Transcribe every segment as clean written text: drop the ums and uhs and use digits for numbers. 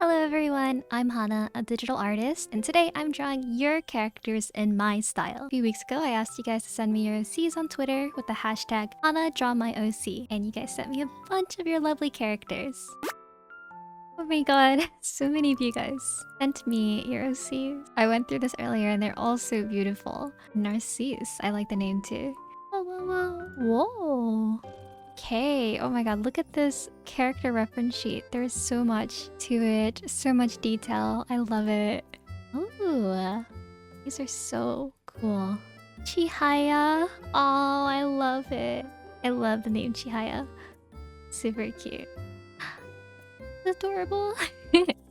Hello everyone, I'm Hana, a digital artist, and today I'm drawing your characters in my style. A few weeks ago, I asked you guys to send me your OCs on Twitter with the hashtag HanaDrawMyOC, and you guys sent me a bunch of your lovely characters. Oh my god, so many of you guys sent me your OCs. I went through this earlier and they're all so beautiful. Narcisse, I like the name too. Whoa, whoa, whoa. Whoa. Okay, oh my god, look at this character reference sheet. There's so much to it, so much detail. I love it. Ooh, these are so cool. Chihaya. Oh, I love it. I love the name Chihaya. Super cute. Adorable.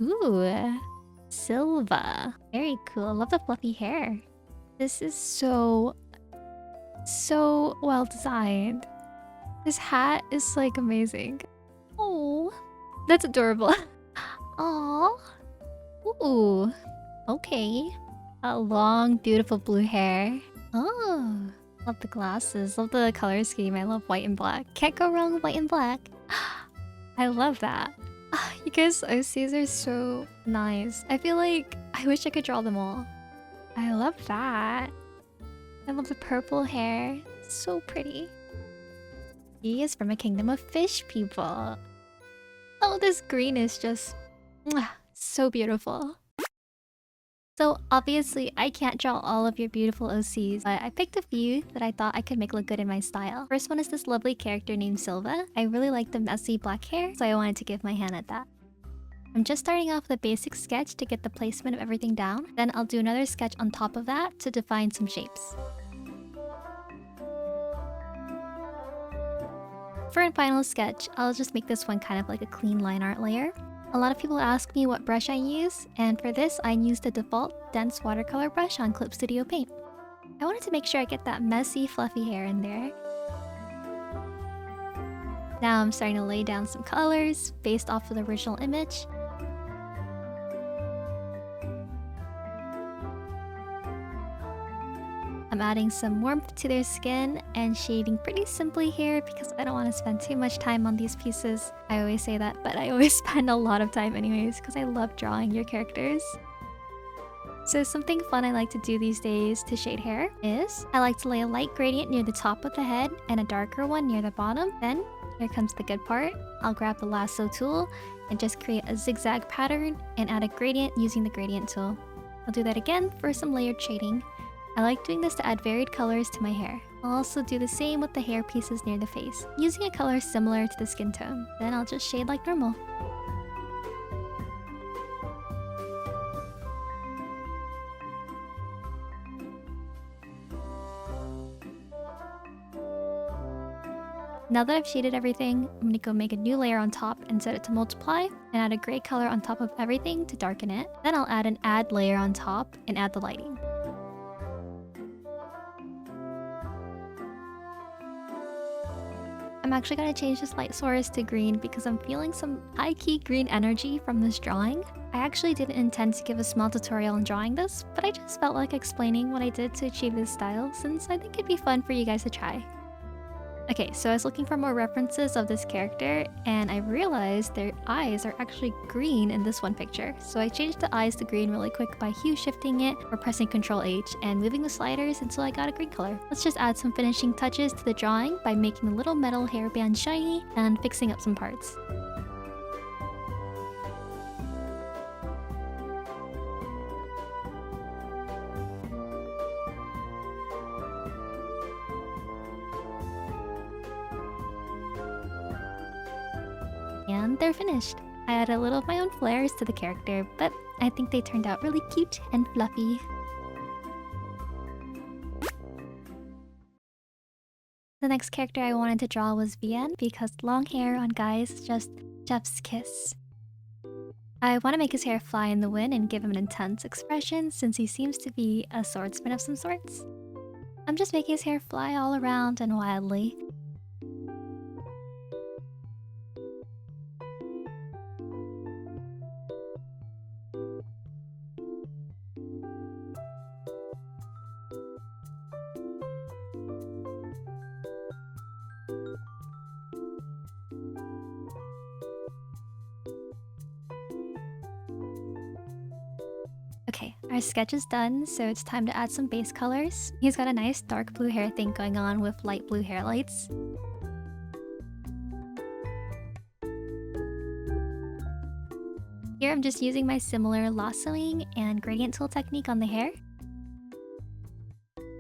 Ooh, Silva. Very cool. Love the fluffy hair. This is so well designed. This hat is like amazing. Oh, that's adorable. Oh, ooh, okay. A long, beautiful blue hair. Oh, love the glasses. Love the color scheme. I love white and black. Can't go wrong with white and black. I love that. You guys' OCs are so nice. I feel like I wish I could draw them all. I love that. I love the purple hair. It's so pretty. He is from a kingdom of fish people. Oh, this green is just so beautiful. So obviously, I can't draw all of your beautiful OCs, but I picked a few that I thought I could make look good in my style. First one is this lovely character named Silva. I really like the messy black hair, so I wanted to give my hand at that. I'm just starting off with a basic sketch to get the placement of everything down. Then I'll do another sketch on top of that to define some shapes. For a final sketch, I'll just make this one kind of like a clean line art layer. A lot of people ask me what brush I use, and for this I used the default dense watercolor brush on Clip Studio Paint. I wanted to make sure I get that messy, fluffy hair in there. Now I'm starting to lay down some colors based off of the original image. I'm adding some warmth to their skin and shading pretty simply here because I don't want to spend too much time on these pieces. I always say that, but I always spend a lot of time anyways because I love drawing your characters. So something fun I like to do these days to shade hair is I like to lay a light gradient near the top of the head and a darker one near the bottom. Then, here comes the good part, I'll grab the lasso tool and just create a zigzag pattern and add a gradient using the gradient tool. I'll do that again for some layered shading. I like doing this to add varied colors to my hair. I'll also do the same with the hair pieces near the face, using a color similar to the skin tone. Then I'll just shade like normal. Now that I've shaded everything, I'm gonna go make a new layer on top and set it to multiply, and add a gray color on top of everything to darken it. Then I'll add an add layer on top and add the lighting. I'm actually gonna change this light source to green because I'm feeling some high-key green energy from this drawing. I actually didn't intend to give a small tutorial on drawing this, but I just felt like explaining what I did to achieve this style since I think it'd be fun for you guys to try. Okay, so I was looking for more references of this character, and I realized their eyes are actually green in this one picture. So I changed the eyes to green really quick by hue shifting it or pressing Ctrl H and moving the sliders until I got a green color. Let's just add some finishing touches to the drawing by making the little metal hairband shiny and fixing up some parts. And they're finished. I added a little of my own flares to the character, but I think they turned out really cute and fluffy. The next character I wanted to draw was Vian because long hair on guys is just chef's kiss. I want to make his hair fly in the wind and give him an intense expression since he seems to be a swordsman of some sorts. I'm just making his hair fly all around and wildly. Okay, our sketch is done, so it's time to add some base colors. He's got a nice dark blue hair thing going on with light blue hairlights. Here I'm just using my similar lassoing and gradient tool technique on the hair.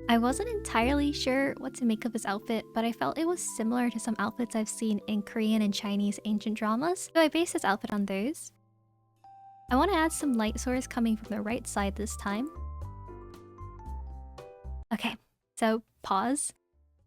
I wasn't entirely sure what to make of his outfit, but I felt it was similar to some outfits I've seen in Korean and Chinese ancient dramas, so I based his outfit on those. I want to add some light source coming from the right side this time. Okay, so pause.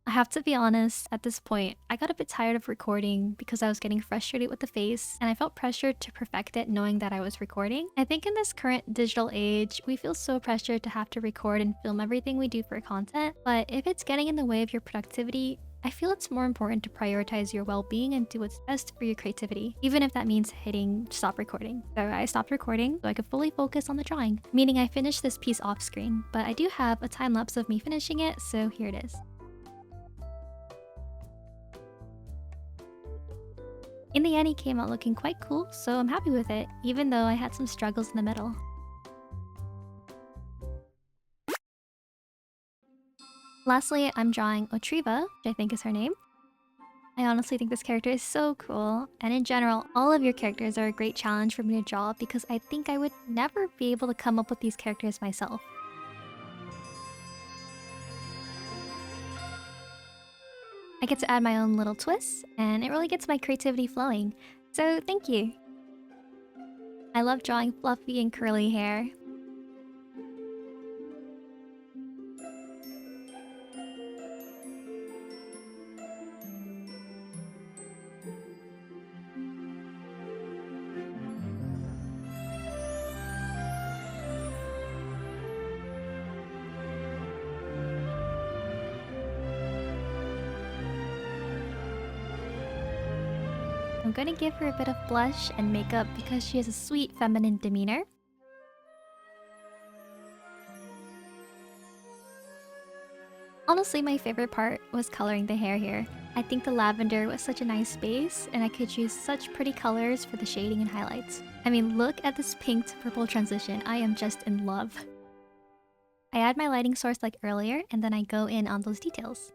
I have to be honest, at this point, I got a bit tired of recording because I was getting frustrated with the face, and I felt pressured to perfect it knowing that I was recording. I think in this current digital age, we feel so pressured to have to record and film everything we do for content, but if it's getting in the way of your productivity, I feel it's more important to prioritize your well-being and do what's best for your creativity, even if that means hitting stop recording. So I stopped recording so I could fully focus on the drawing, meaning I finished this piece off screen, but I do have a time lapse of me finishing it, so here it is. In the end, he came out looking quite cool, so I'm happy with it, even though I had some struggles in the middle. Lastly, I'm drawing Otriva, which I think is her name. I honestly think this character is so cool, and in general, all of your characters are a great challenge for me to draw because I think I would never be able to come up with these characters myself. I get to add my own little twists, and it really gets my creativity flowing, so thank you! I love drawing fluffy and curly hair. I'm gonna give her a bit of blush and makeup because she has a sweet feminine demeanor. Honestly, my favorite part was coloring the hair here. I think the lavender was such a nice base, and I could choose such pretty colors for the shading and highlights. I mean, look at this pink to purple transition. I am just in love. I add my lighting source like earlier, and then I go in on those details.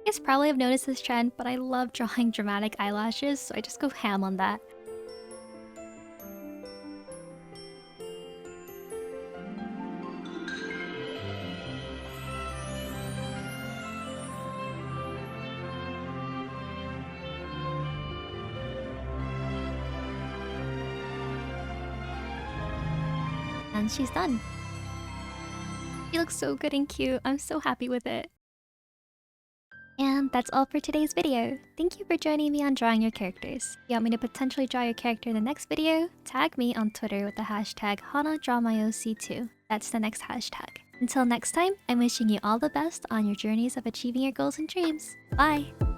You guys probably have noticed this trend, but I love drawing dramatic eyelashes, so I just go ham on that. And she's done. She looks so good and cute. I'm so happy with it. And that's all for today's video. Thank you for joining me on drawing your characters. If you want me to potentially draw your character in the next video, tag me on Twitter with the hashtag HanaDrawMyOC2. That's the next hashtag. Until next time, I'm wishing you all the best on your journeys of achieving your goals and dreams. Bye!